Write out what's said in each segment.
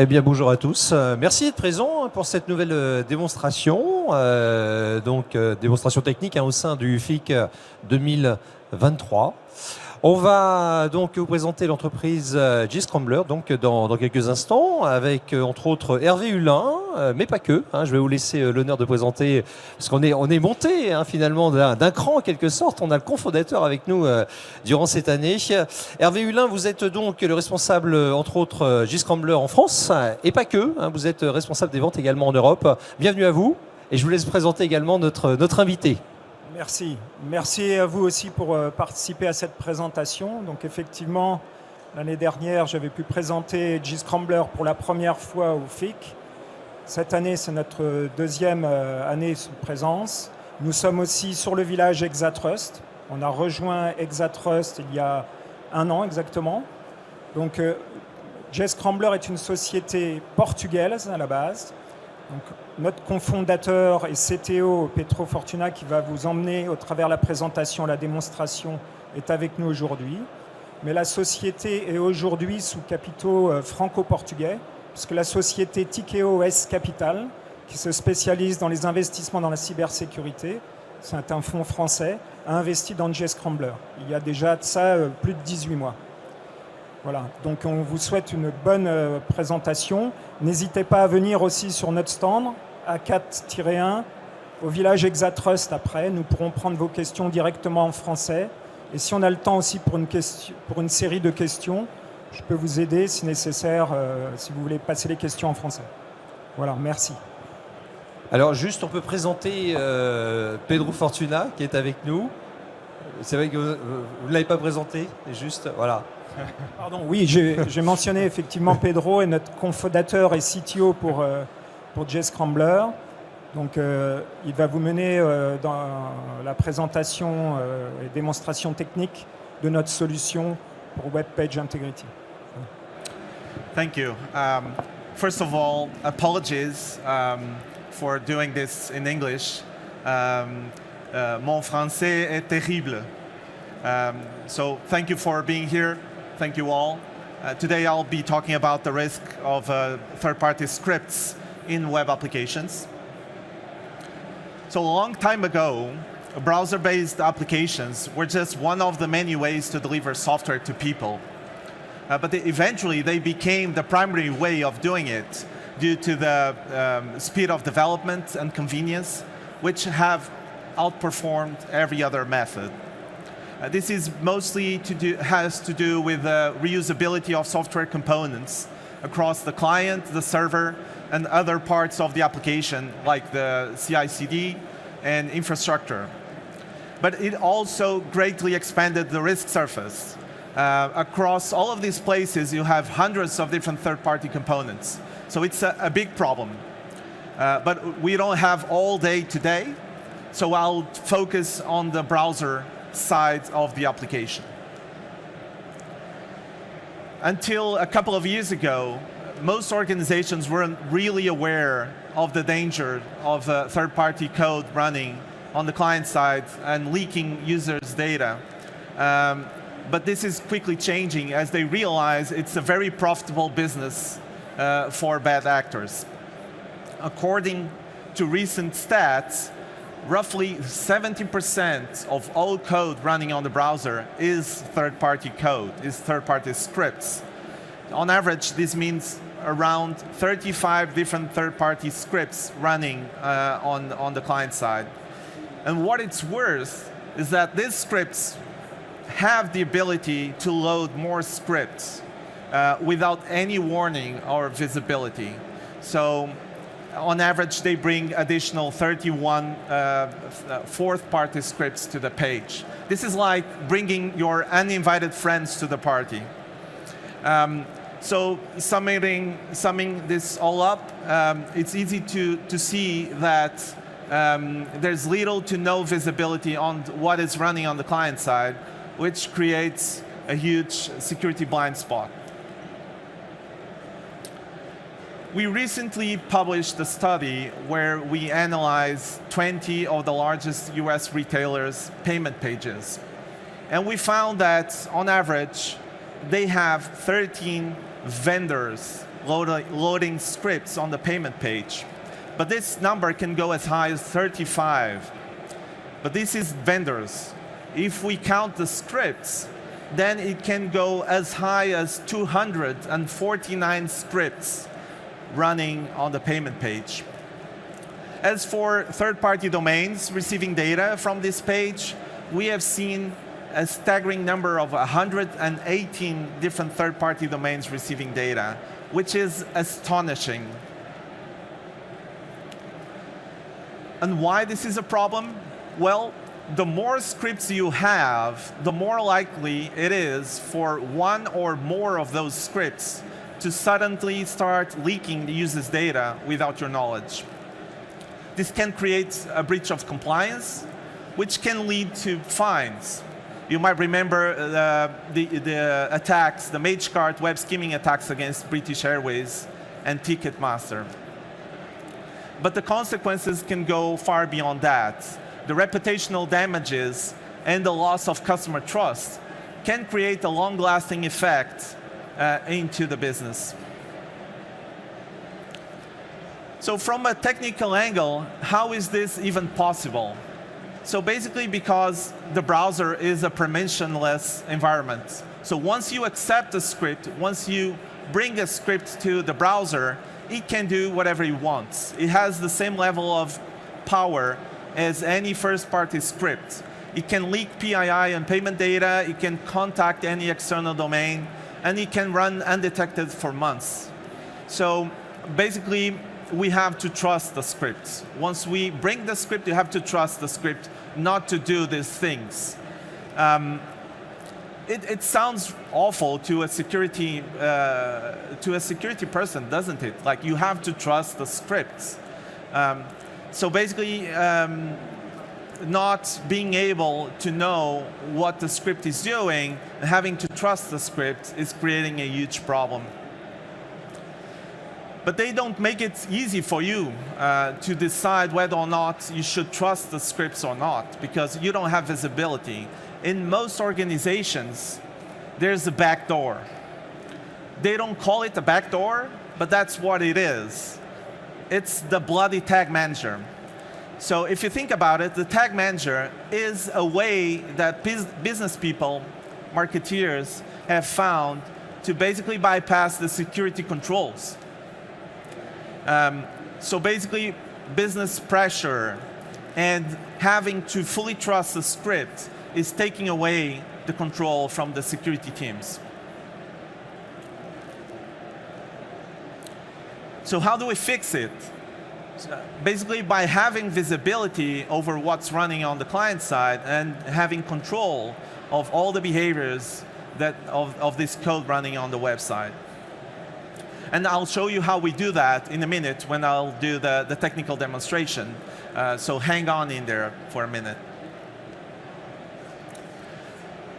Eh bien, bonjour à tous. Merci d'être présents pour cette nouvelle démonstration, démonstration technique au sein du FIC 2023. On va donc vous présenter l'entreprise Jscrambler dans quelques instants avec entre autres Hervé Hulin, mais pas que. Je vais vous laisser l'honneur de présenter, parce qu'on est monté finalement d'un cran en quelque sorte. On a le cofondateur avec nous durant cette année. Hervé Hulin, vous êtes donc le responsable entre autres Jscrambler en France et pas que. Vous êtes responsable des ventes également en Europe. Bienvenue à vous et je vous laisse présenter également notre invité. Merci. Merci à vous aussi pour participer à cette présentation. Donc effectivement, l'année dernière, j'avais pu présenter Jscrambler pour la première fois au FIC. Cette année, c'est notre deuxième année sous présence. Nous sommes aussi sur le village Exatrust. On a rejoint Exatrust il y a 1 an exactement. Donc Jscrambler est une société portugaise à la base. Donc, notre cofondateur et CTO, Pedro Fortuna, qui va vous emmener au travers la présentation, la démonstration, est avec nous aujourd'hui. Mais la société est aujourd'hui sous capitaux franco-portugais, puisque la société Tikeo S Capital, qui se spécialise dans les investissements dans la cybersécurité, c'est un fonds français, a investi dans Jscrambler. Il y a déjà de ça plus de 18 mois. Voilà, donc on vous souhaite une bonne présentation. N'hésitez pas à venir aussi sur notre stand, A4-1, au village Exatrust après. Nous pourrons prendre vos questions directement en français. Et si on a le temps aussi pour une série de questions, je peux vous aider si nécessaire, si vous voulez passer les questions en français. Voilà, merci. Alors juste, on peut présenter Pedro Fortuna qui est avec nous. C'est vrai que vous ne l'avez pas présenté, juste, voilà. Pardon, oui, j'ai mentionné effectivement Pedro est notre cofondateur et CTO pour Jscrambler. Donc, il va vous mener dans la présentation et démonstration technique de notre solution pour Web Page Integrity. Thank you. First of all, apologies for doing this in English. Mon français est terrible. So thank you for being here. Thank you all. Today I'll be talking about the risk of third-party scripts in web applications. So a long time ago, browser-based applications were just one of the many ways to deliver software to people. But eventually they became the primary way of doing it due to the speed of development and convenience, which have outperformed every other method. This is mostly has to do with the reusability of software components across the client, the server, and other parts of the application, like the CI/CD and infrastructure. But it also greatly expanded the risk surface. Across all of these places, you have hundreds of different third-party components. So it's a big problem. But we don't have all day today, so I'll focus on the browser side of the application. Until a couple of years ago, most organizations weren't really aware of the danger of third-party code running on the client side and leaking users' data. But this is quickly changing as they realize it's a very profitable business for bad actors. According to recent stats, roughly 70% of all code running on the browser is third-party code, is third-party scripts. On average, this means around 35 different third-party scripts running on the client side. And what it's worth is that these scripts have the ability to load more scripts without any warning or visibility. So on average, they bring additional 31 fourth-party scripts to the page. This is like bringing your uninvited friends to the party. So summing this all up, it's easy to see that there's little to no visibility on what is running on the client side, which creates a huge security blind spot. We recently published a study where we analyzed 20 of the largest US retailers' payment pages. And we found that, on average, they have 13 vendors loading scripts on the payment page. But this number can go as high as 35. But this is vendors. If we count the scripts, then it can go as high as 249 scripts running on the payment page. As for third-party domains receiving data from this page, we have seen a staggering number of 118 different third-party domains receiving data, which is astonishing. And why this is a problem? Well, the more scripts you have, the more likely it is for one or more of those scripts to suddenly start leaking the user's data without your knowledge. This can create a breach of compliance, which can lead to fines. You might remember the attacks, the Magecart web skimming attacks against British Airways and Ticketmaster. But the consequences can go far beyond that. The reputational damages and the loss of customer trust can create a long-lasting effect into the business. So from a technical angle, how is this even possible? So basically because the browser is a permissionless environment. So once you accept a script, once you bring a script to the browser, it can do whatever it wants. It has the same level of power as any first-party script. It can leak PII and payment data, it can contact any external domain, and it can run undetected for months. So basically, we have to trust the script. Once we bring the script, you have to trust the script not to do these things. It sounds awful to a security person, doesn't it? Like you have to trust the scripts. So basically, not being able to know what the script is doing and having to trust the script is creating a huge problem. But they don't make it easy for you to decide whether or not you should trust the scripts or not, because you don't have visibility. In most organizations, there's a backdoor. They don't call it a backdoor, but that's what it is. It's the bloody tag manager. So if you think about it, the tag manager is a way that business people, marketeers, have found to basically bypass the security controls. So basically, business pressure and having to fully trust the script is taking away the control from the security teams. So how do we fix it? Basically, by having visibility over what's running on the client side and having control of all the behaviors of this code running on the website. And I'll show you how we do that in a minute when I'll do the technical demonstration. So hang on in there for a minute.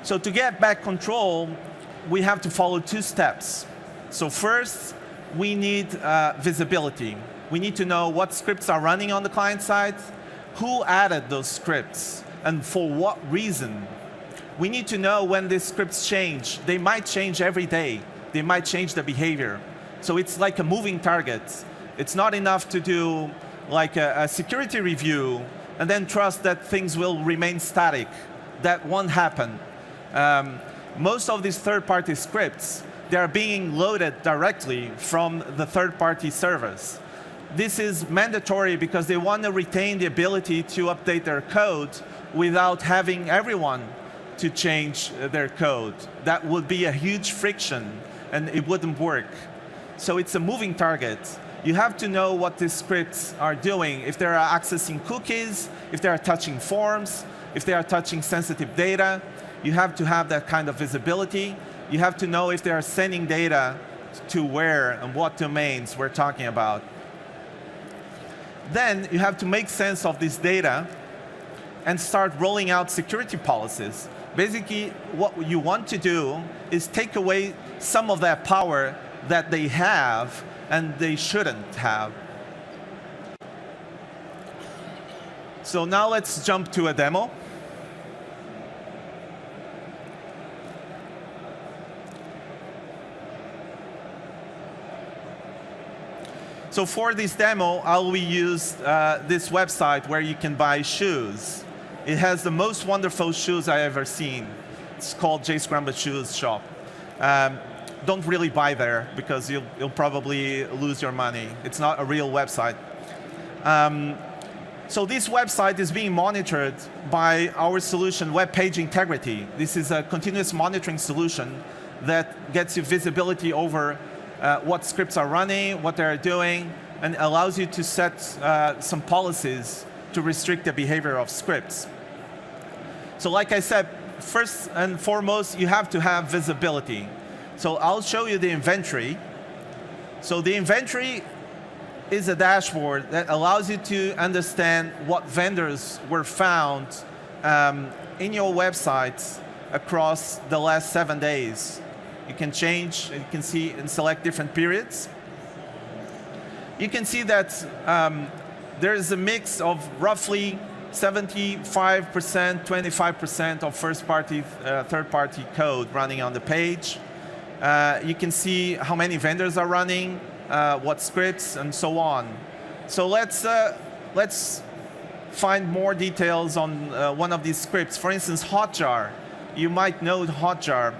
So to get back control, we have to follow two steps. So first, we need visibility. We need to know what scripts are running on the client side, who added those scripts, and for what reason. We need to know when these scripts change. They might change every day. They might change the behavior. So it's like a moving target. It's not enough to do like a security review and then trust that things will remain static. That won't happen. Most of these third-party scripts, they are being loaded directly from the third-party servers. This is mandatory because they want to retain the ability to update their code without having everyone to change their code. That would be a huge friction and it wouldn't work. So it's a moving target. You have to know what these scripts are doing, if they are accessing cookies, if they are touching forms, if they are touching sensitive data. You have to have that kind of visibility. You have to know if they are sending data to where and what domains we're talking about. Then you have to make sense of this data and start rolling out security policies. Basically, what you want to do is take away some of that power that they have and they shouldn't have. So now let's jump to a demo. So for this demo, I will use this website where you can buy shoes. It has the most wonderful shoes I ever seen. It's called Jscrambler Shoes Shop. Don't really buy there because you'll probably lose your money. It's not a real website. So this website is being monitored by our solution, Web Page Integrity. This is a continuous monitoring solution that gets you visibility over what scripts are running, what they're doing, and allows you to set some policies to restrict the behavior of scripts. So like I said, first and foremost, you have to have visibility. So I'll show you the inventory. So the inventory is a dashboard that allows you to understand what vendors were found in your website across the last 7 days. You can change, you can see and select different periods. You can see that there is a mix of roughly 75%, 25% of first-party, third-party code running on the page. You can see how many vendors are running, what scripts, and so on. So let's find more details on one of these scripts. For instance, Hotjar. You might know Hotjar.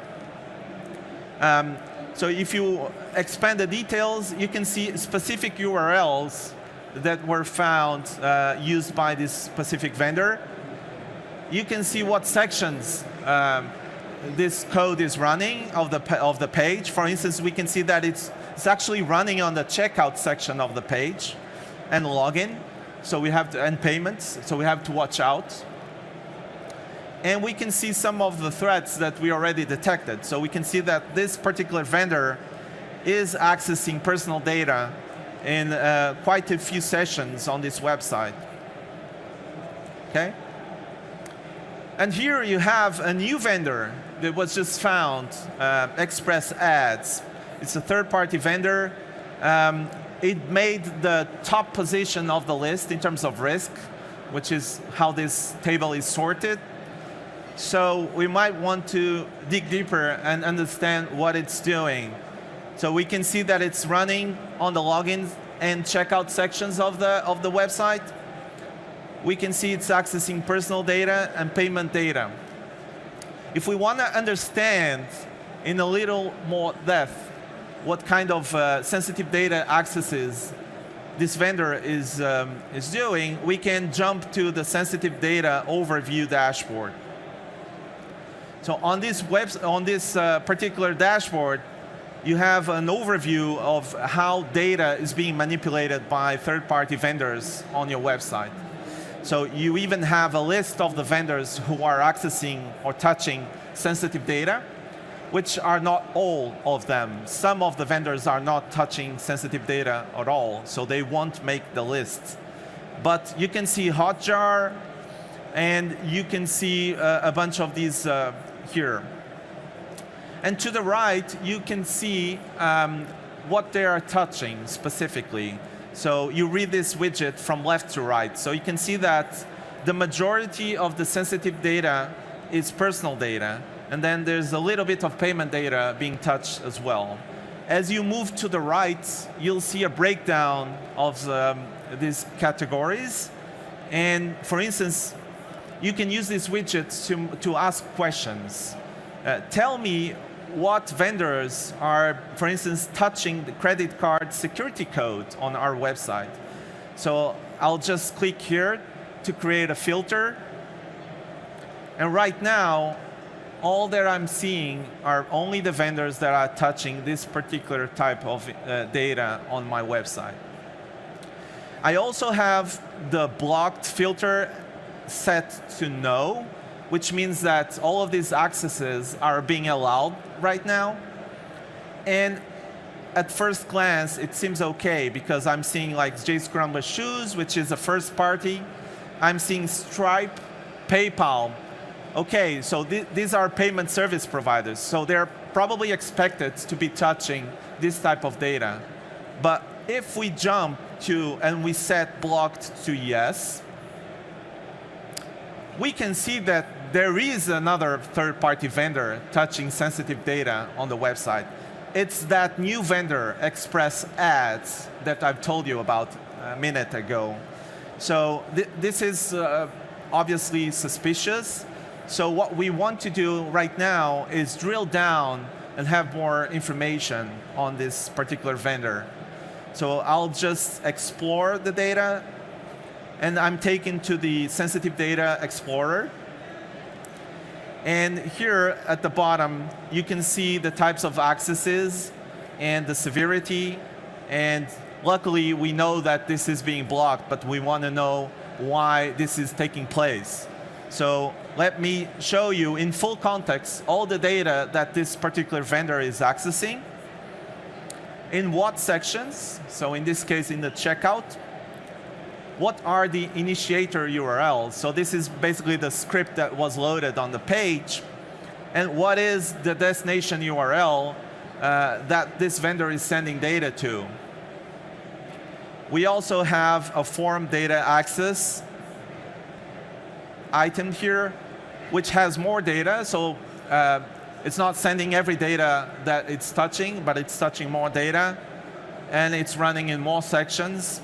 So if you expand the details, you can see specific URLs that were found used by this specific vendor. You can see what sections this code is running of the page. For instance, we can see that it's actually running on the checkout section of the page and login. So we have to, and payments. So we have to watch out. And we can see some of the threats that we already detected. So we can see that this particular vendor is accessing personal data in quite a few sessions on this website. Okay? And here you have a new vendor that was just found, Express Ads. It's a third-party vendor. It made the top position of the list in terms of risk, which is how this table is sorted. So we might want to dig deeper and understand what it's doing. So we can see that it's running on the login and checkout sections of the website. We can see it's accessing personal data and payment data. If we want to understand in a little more depth what kind of sensitive data accesses this vendor is doing, we can jump to the sensitive data overview dashboard. So on this particular dashboard, you have an overview of how data is being manipulated by third-party vendors on your website. So you even have a list of the vendors who are accessing or touching sensitive data, which are not all of them. Some of the vendors are not touching sensitive data at all, so they won't make the list. But you can see Hotjar, and you can see a bunch of these here. And to the right, you can see what they are touching specifically. So you read this widget from left to right. So you can see that the majority of the sensitive data is personal data. And then there's a little bit of payment data being touched as well. As you move to the right, you'll see a breakdown of these categories. And for instance, you can use these widgets to ask questions. Tell me what vendors are, for instance, touching the credit card security code on our website. So I'll just click here to create a filter. And right now, all that I'm seeing are only the vendors that are touching this particular type of data on my website. I also have the blocked filter set to no, which means that all of these accesses are being allowed right now. And at first glance, it seems okay because I'm seeing like Jscrambler Shoes, which is a first party. I'm seeing Stripe, PayPal. Okay, so these are payment service providers. So they're probably expected to be touching this type of data. But if we jump to, and we set blocked to yes, we can see that there is another third-party vendor touching sensitive data on the website. it's that new vendor, Express Ads, that I've told you about a minute ago. So this is obviously suspicious. So what we want to do right now is drill down and have more information on this particular vendor. So I'll just explore the data, and I'm taken to the Sensitive Data Explorer. And here at the bottom, you can see the types of accesses and the severity. And luckily, we know that this is being blocked, but we want to know why this is taking place. So let me show you in full context all the data that this particular vendor is accessing. In what sections, so in this case in the checkout, what are the initiator URLs? So this is basically the script that was loaded on the page. And what is the destination URL that this vendor is sending data to? We also have a form data access item here, which has more data. So it's not sending every data that it's touching, but it's touching more data. And it's running in more sections.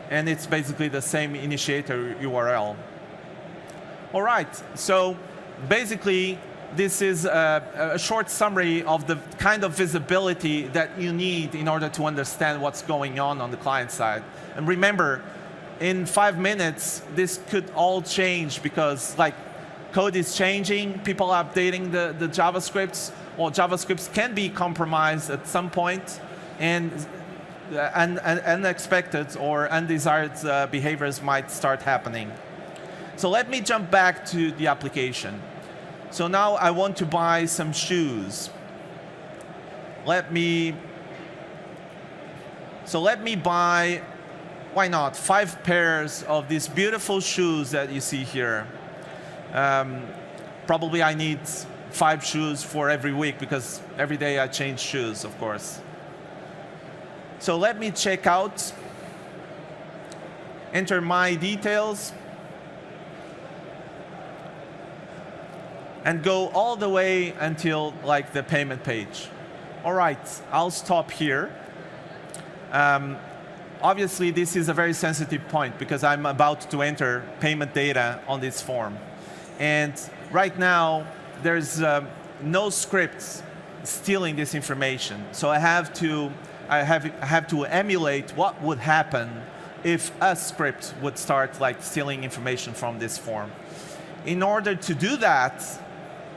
And it's basically the same initiator URL. All right, so basically, this is a short summary of the kind of visibility that you need in order to understand what's going on the client side. And remember, in 5 minutes, this could all change because like code is changing, people are updating the JavaScripts, or JavaScripts can be compromised at some point, and unexpected or undesired behaviors might start happening. So let me jump back to the application. So now I want to buy some shoes. Let me buy, why not, 5 pairs of these beautiful shoes that you see here. Probably I need 5 shoes for every week because every day I change shoes, of course. So let me check out, enter my details, and go all the way until like the payment page. All right, I'll stop here. Obviously, this is a very sensitive point because I'm about to enter payment data on this form. And right now, there's no scripts stealing this information. So I have to emulate what would happen if a script would start like stealing information from this form. In order to do that,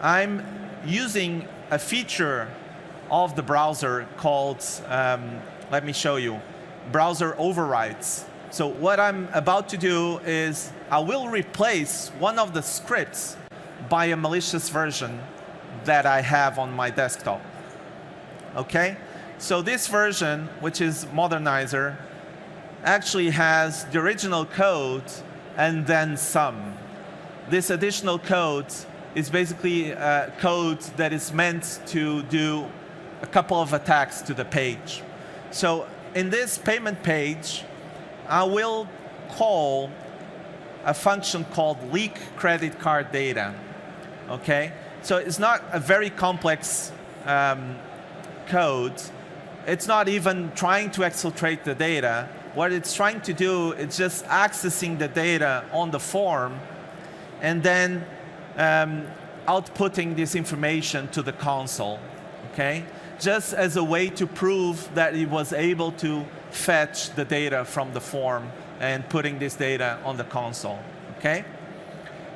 I'm using a feature of the browser called, let me show you, browser overrides. So what I'm about to do is I will replace one of the scripts by a malicious version that I have on my desktop. Okay? So this version, which is Modernizer, actually has the original code and then some. This additional code is basically code that is meant to do a couple of attacks to the page. So in this payment page, I will call a function called leak credit card data. Okay? So it's not a very complex code. It's not even trying to exfiltrate the data. What it's trying to do is just accessing the data on the form and then outputting this information to the console, okay? Just as a way to prove that it was able to fetch the data from the form and putting this data on the console, okay?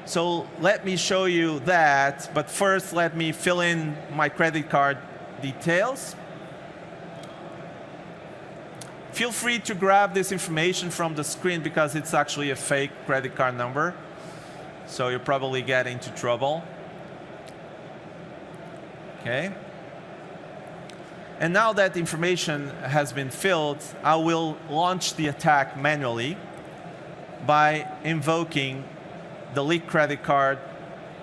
So let me show you that, but first let me fill in my credit card details. Feel free to grab this information from the screen because it's actually a fake credit card number. So you'll probably get into trouble. Okay. And now that information has been filled, I will launch the attack manually by invoking the leak credit card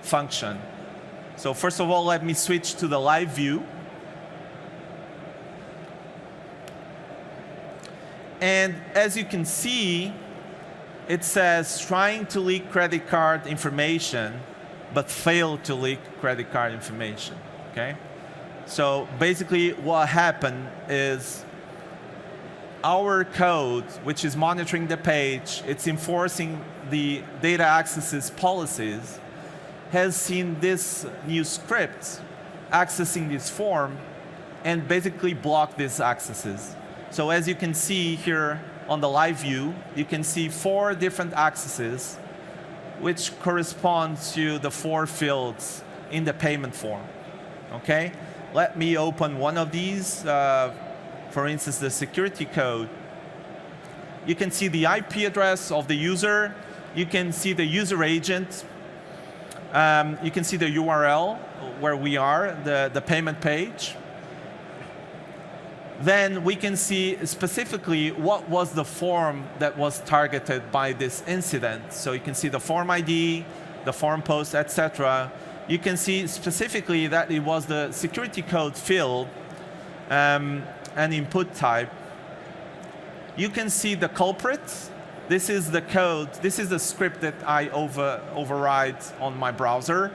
function. So first of all, let me switch to the live view. And as you can see, it says trying to leak credit card information, but failed to leak credit card information. Okay? So basically what happened is our code, which is monitoring the page, it's enforcing the data accesses policies, has seen this new script accessing this form and basically block these accesses. So as you can see here on the live view, you can see 4 different accesses which correspond to the 4 fields in the payment form. Okay? Let me open one of these. For instance, the security code. You can see the IP address of the user. You can see the user agent. You can see the URL where we are, the payment page. Then we can see specifically what was the form that was targeted by this incident. So you can see the form ID, the form post, etc. You can see specifically that it was the security code field, an input type. You can see the culprit. This is the code, this is the script that I override on my browser.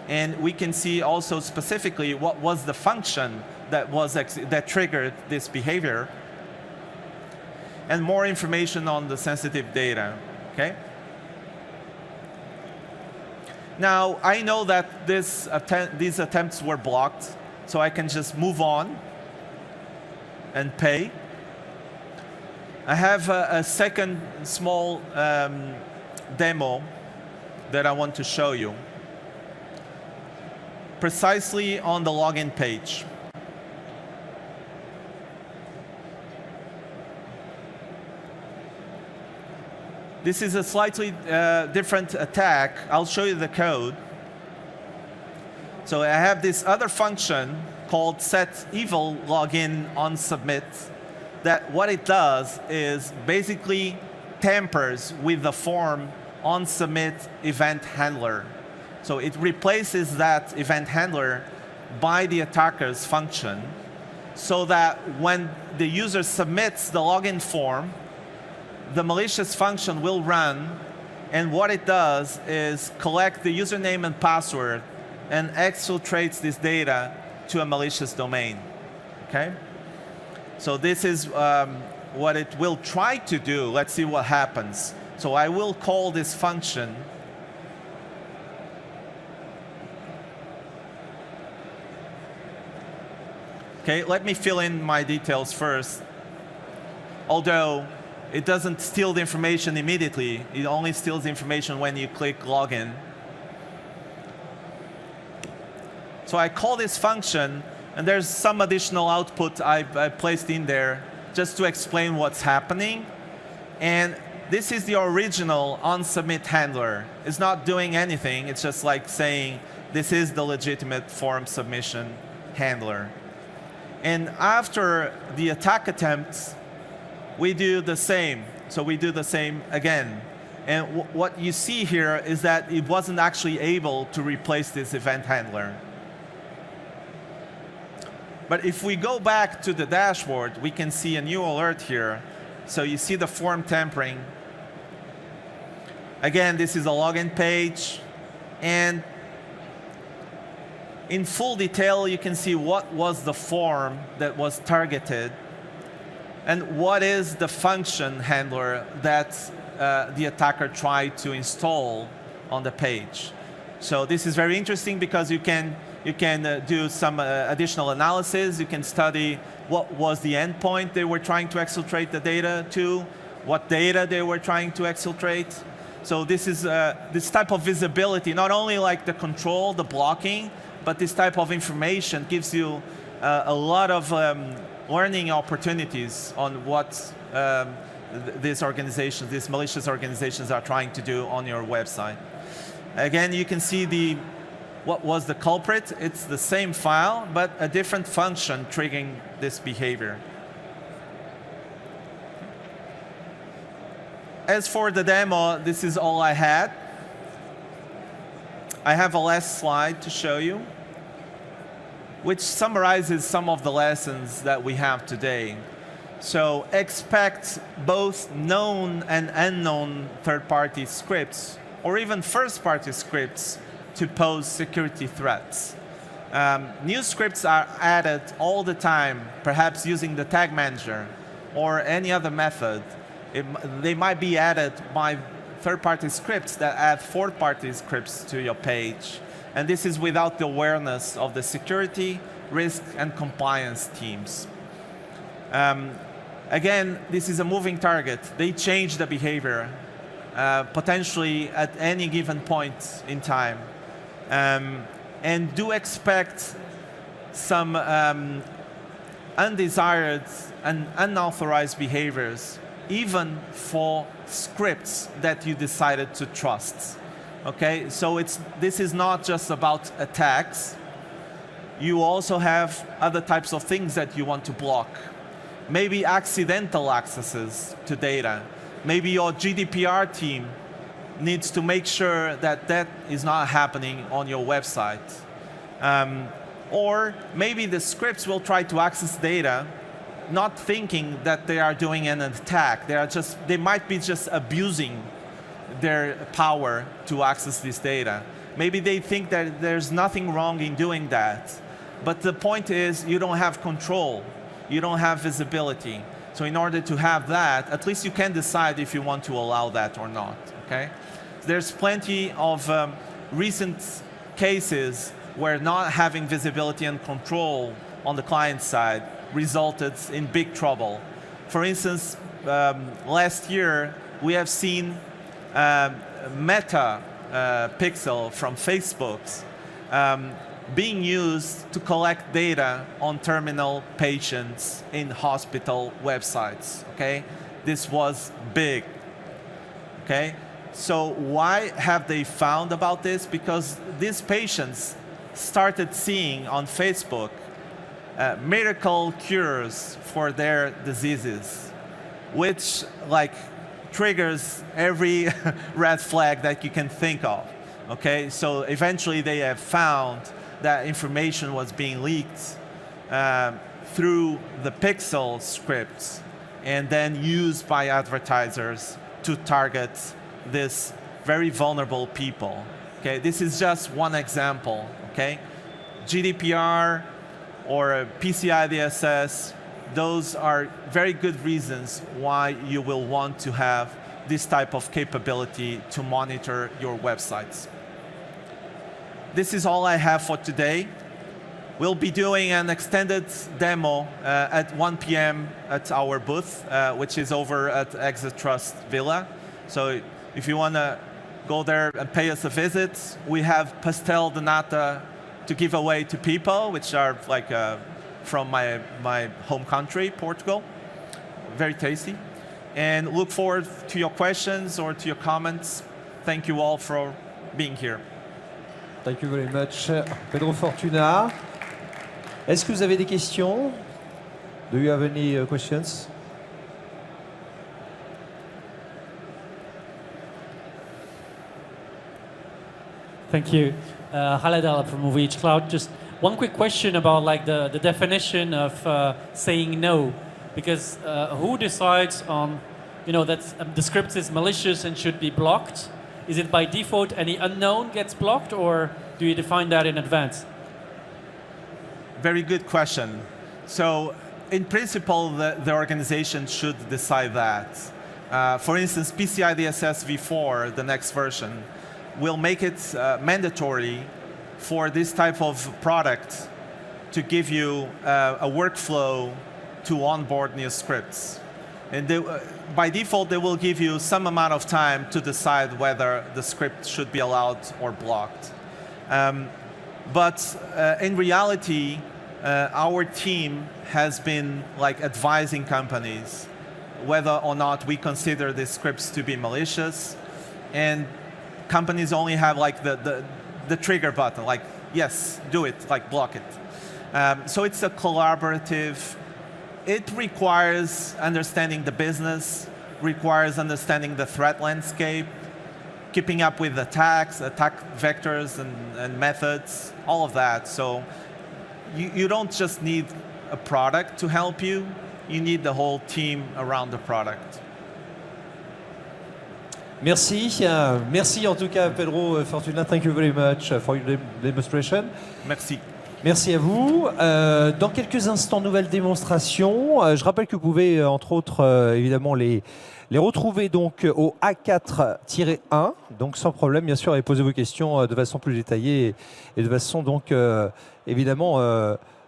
And we can see also specifically what was the function that triggered this behavior. And more information on the sensitive data, okay? Now, I know that these attempts were blocked, so I can just move on and pay. I have a second small demo that I want to show you, precisely on the login page. This is a slightly different attack. I'll show you the code. So I have this other function called set evil login on submit, that what it does is basically tampers with the form on submit event handler. So it replaces that event handler by the attacker's function, so that when the user submits the login form, the malicious function will run, and what it does is collect the username and password and exfiltrates this data to a malicious domain. Okay? So this is what it will try to do. Let's see what happens. So I will call this function. Okay, let me fill in my details first. Although it doesn't steal the information immediately, it only steals the information when you click login. So I call this function, and there's some additional output I placed in there just to explain what's happening. And this is the original onSubmit handler. It's not doing anything. It's just like saying, this is the legitimate form submission handler. And after the attack attempts, we do the same. So we do the same again. And what you see here is that it wasn't actually able to replace this event handler. But if we go back to the dashboard, we can see a new alert here. So you see the form tampering. Again, this is a login page. And in full detail, you can see what was the form that was targeted and what is the function handler that the attacker tried to install on the page. So this is very interesting because you can do some additional analysis. You can study what was the endpoint they were trying to exfiltrate the data to, what data they were trying to exfiltrate. So this is this type of visibility, not only like the control, the blocking, but this type of information gives you a lot of learning opportunities on what these organizations, these malicious organizations are trying to do on your website. Again, you can see what was the culprit. It's the same file, but a different function triggering this behavior. As for the demo, this is all I had. I have a last slide to show you, which summarizes some of the lessons that we have today. So expect both known and unknown third-party scripts, or even first-party scripts, to pose security threats. New scripts are added all the time, perhaps using the tag manager or any other method. They might be added by third-party scripts that add fourth-party scripts to your page. And this is without the awareness of the security, risk, and compliance teams. Again, this is a moving target. They change the behavior, potentially at any given point in time. And do expect some undesired and unauthorized behaviors, even for scripts that you decided to trust. Okay, so this is not just about attacks. You also have other types of things that you want to block. Maybe accidental accesses to data. Maybe your GDPR team needs to make sure that that is not happening on your website. Or maybe the scripts will try to access data, not thinking that they are doing an attack. They might be just abusing their power to access this data. Maybe they think that there's nothing wrong in doing that. But the point is, you don't have control. You don't have visibility. So in order to have that, at least you can decide if you want to allow that or not. Okay? There's plenty of recent cases where not having visibility and control on the client side resulted in big trouble. For instance, last year, we have seen Meta pixel from Facebook being used to collect data on terminal patients in hospital websites. Okay, this was big. Okay, so why have they found about this? Because these patients started seeing on Facebook miracle cures for their diseases, which triggers every red flag that you can think of. Okay, so eventually they have found that information was being leaked through the Pixel scripts and then used by advertisers to target this very vulnerable people. Okay, this is just one example. Okay, GDPR or PCI DSS, those are very good reasons why you will want to have this type of capability to monitor your websites. This is all I have for today. We'll be doing an extended demo at 1 p.m. at our booth, which is over at Exit Trust Villa. So if you want to go there and pay us a visit, we have pastel de nata to give away to people, which are from my home country, Portugal. Very tasty. And look forward to your questions or to your comments. Thank you all for being here. Thank you very much, Pedro Fortuna. Est-ce que vous avez des questions? Do you have any questions? Thank you. Khaled Al from Reach Cloud. Just one quick question about the definition of saying no, because who decides on, that the script is malicious and should be blocked? Is it by default any unknown gets blocked, or do you define that in advance? Very good question. So in principle, the organization should decide that. For instance, PCI DSS v4, the next version, will make it mandatory for this type of product to give you a workflow to onboard new scripts. And by default, they will give you some amount of time to decide whether the script should be allowed or blocked. But in reality, our team has been advising companies whether or not we consider these scripts to be malicious. And companies only have the trigger button, yes, do it, block it. So it's a collaborative. It requires understanding the business, requires understanding the threat landscape, keeping up with attacks, attack vectors and methods, all of that. So you don't just need a product to help you, you need the whole team around the product. Merci. Merci en tout cas, Pedro Fortuna. Thank you very much for your demonstration. Merci. Merci à vous. Dans quelques instants, nouvelle démonstration. Je rappelle que vous pouvez, entre autres, évidemment, les retrouver donc au A4-1, donc sans problème, bien sûr, et poser vos questions de façon plus détaillée et de façon donc, évidemment,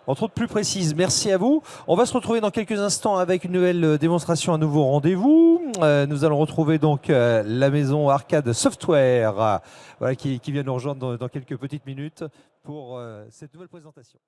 entre autres plus précise. Merci à vous. On va se retrouver dans quelques instants avec une nouvelle démonstration, un nouveau rendez-vous. Nous allons retrouver donc la maison Arcade Software, voilà, qui vient nous rejoindre dans quelques petites minutes pour cette nouvelle présentation.